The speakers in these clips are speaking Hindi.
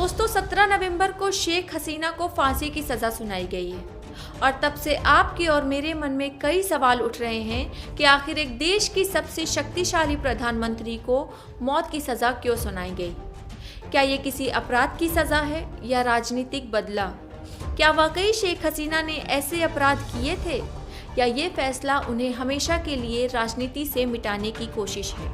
दोस्तों 17 नवंबर को शेख हसीना को फांसी की सज़ा सुनाई गई है और तब से आपके और मेरे मन में कई सवाल उठ रहे हैं कि आखिर एक देश की सबसे शक्तिशाली प्रधानमंत्री को मौत की सज़ा क्यों सुनाई गई। क्या ये किसी अपराध की सज़ा है या राजनीतिक बदला? क्या वाकई शेख हसीना ने ऐसे अपराध किए थे या ये फैसला उन्हें हमेशा के लिए राजनीति से मिटाने की कोशिश है?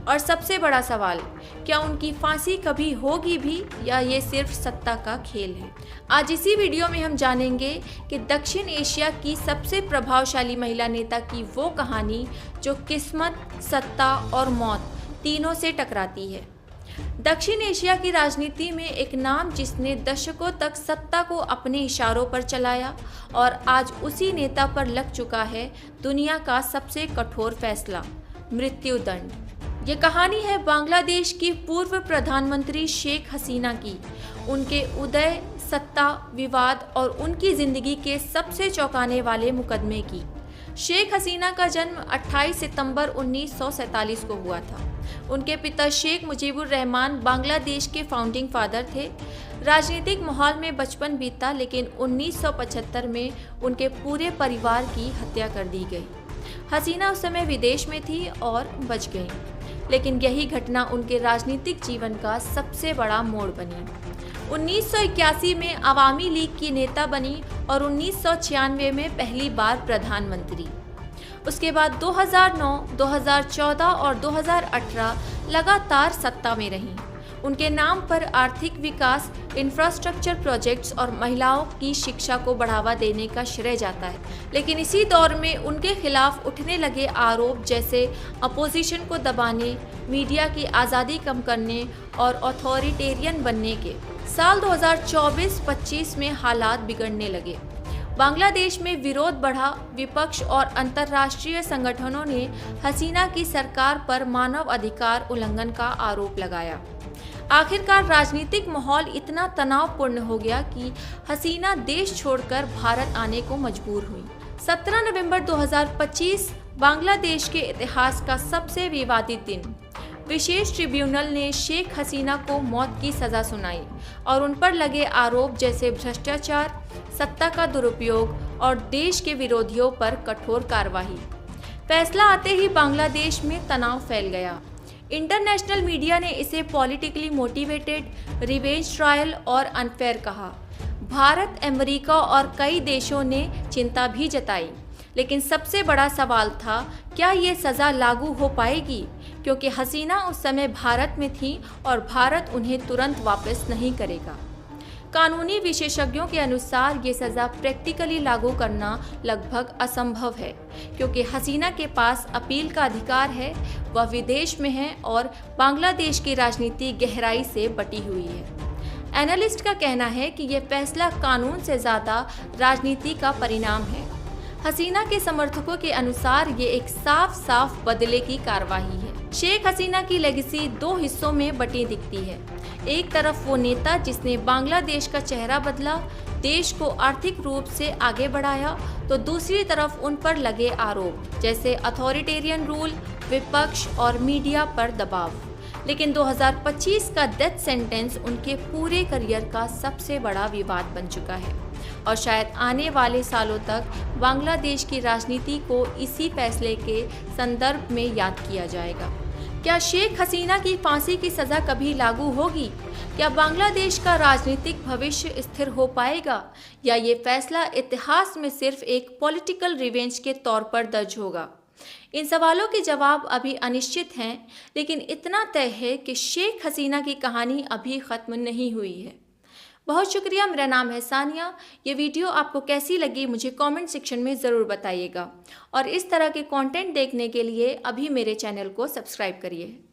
और सबसे बड़ा सवाल, क्या उनकी फांसी कभी होगी भी या ये सिर्फ सत्ता का खेल है? आज इसी वीडियो में हम जानेंगे कि दक्षिण एशिया की सबसे प्रभावशाली महिला नेता की वो कहानी जो किस्मत, सत्ता और मौत तीनों से टकराती है। दक्षिण एशिया की राजनीति में एक नाम जिसने दशकों तक सत्ता को अपने इशारों पर चलाया और आज उसी नेता पर लग चुका है दुनिया का सबसे कठोर फैसला, मृत्युदंड। ये कहानी है बांग्लादेश की पूर्व प्रधानमंत्री शेख हसीना की, उनके उदय, सत्ता, विवाद और उनकी जिंदगी के सबसे चौंकाने वाले मुकदमे की। शेख हसीना का जन्म 28 सितंबर 1947 को हुआ था। उनके पिता शेख मुजीबुर रहमान बांग्लादेश के फाउंडिंग फादर थे। राजनीतिक माहौल में बचपन बीता, लेकिन 1975 में उनके पूरे परिवार की हत्या कर दी गई। हसीना उस समय विदेश में थी और बच गई, लेकिन यही घटना उनके राजनीतिक जीवन का सबसे बड़ा मोड़ बनी। 1981 में अवामी लीग की नेता बनी और 1996 में पहली बार प्रधानमंत्री। उसके बाद 2009, 2014 और 2018 लगातार सत्ता में रहीं। उनके नाम पर आर्थिक विकास, इंफ्रास्ट्रक्चर प्रोजेक्ट्स और महिलाओं की शिक्षा को बढ़ावा देने का श्रेय जाता है। लेकिन इसी दौर में उनके खिलाफ उठने लगे आरोप जैसे अपोजिशन को दबाने, मीडिया की आज़ादी कम करने और अथॉरिटेरियन बनने के। साल 2024-25 में हालात बिगड़ने लगे। बांग्लादेश में विरोध बढ़ा, विपक्ष और अंतर्राष्ट्रीय संगठनों ने हसीना की सरकार पर मानव अधिकार उल्लंघन का आरोप लगाया। आखिरकार राजनीतिक माहौल इतना तनावपूर्ण हो गया कि हसीना देश छोड़कर भारत आने को मजबूर हुई। 17 नवंबर 2025 बांग्लादेश के इतिहास का सबसे विवादित दिन। विशेष ट्रिब्यूनल ने शेख हसीना को मौत की सज़ा सुनाई और उन पर लगे आरोप जैसे भ्रष्टाचार, सत्ता का दुरुपयोग और देश के विरोधियों पर कठोर कार्रवाई। फैसला आते ही बांग्लादेश में तनाव फैल गया। इंटरनेशनल मीडिया ने इसे पॉलिटिकली मोटिवेटेड, रिवेंज ट्रायल और अनफेयर कहा। भारत, अमेरिका और कई देशों ने चिंता भी जताई, लेकिन सबसे बड़ा सवाल था, क्या ये सज़ा लागू हो पाएगी? क्योंकि हसीना उस समय भारत में थी और भारत उन्हें तुरंत वापस नहीं करेगा। कानूनी विशेषज्ञों के अनुसार ये सज़ा प्रैक्टिकली लागू करना लगभग असंभव है, क्योंकि हसीना के पास अपील का अधिकार है, वह विदेश में है और बांग्लादेश की राजनीति गहराई से बटी हुई है। एनालिस्ट का कहना है कि यह फैसला कानून से ज़्यादा राजनीति का परिणाम है। हसीना के समर्थकों के अनुसार ये एक साफ साफ बदले की कार्रवाई है। शेख हसीना की लेगेसी दो हिस्सों में बटी दिखती है। एक तरफ वो नेता जिसने बांग्लादेश का चेहरा बदला, देश को आर्थिक रूप से आगे बढ़ाया, तो दूसरी तरफ उन पर लगे आरोप जैसे अथॉरिटेरियन रूल, विपक्ष और मीडिया पर दबाव। लेकिन 2025 का डेथ सेंटेंस उनके पूरे करियर का सबसे बड़ा विवाद बन चुका है और शायद आने वाले सालों तक बांग्लादेश की राजनीति को इसी फैसले के संदर्भ में याद किया जाएगा। क्या शेख हसीना की फांसी की सज़ा कभी लागू होगी? क्या बांग्लादेश का राजनीतिक भविष्य स्थिर हो पाएगा या ये फैसला इतिहास में सिर्फ एक पॉलिटिकल रिवेंज के तौर पर दर्ज होगा? इन सवालों के जवाब अभी अनिश्चित हैं, लेकिन इतना तय है कि शेख हसीना की कहानी अभी ख़त्म नहीं हुई है। बहुत शुक्रिया। मेरा नाम है सानिया। ये वीडियो आपको कैसी लगी मुझे कमेंट सेक्शन में ज़रूर बताइएगा और इस तरह के कंटेंट देखने के लिए अभी मेरे चैनल को सब्सक्राइब करिए।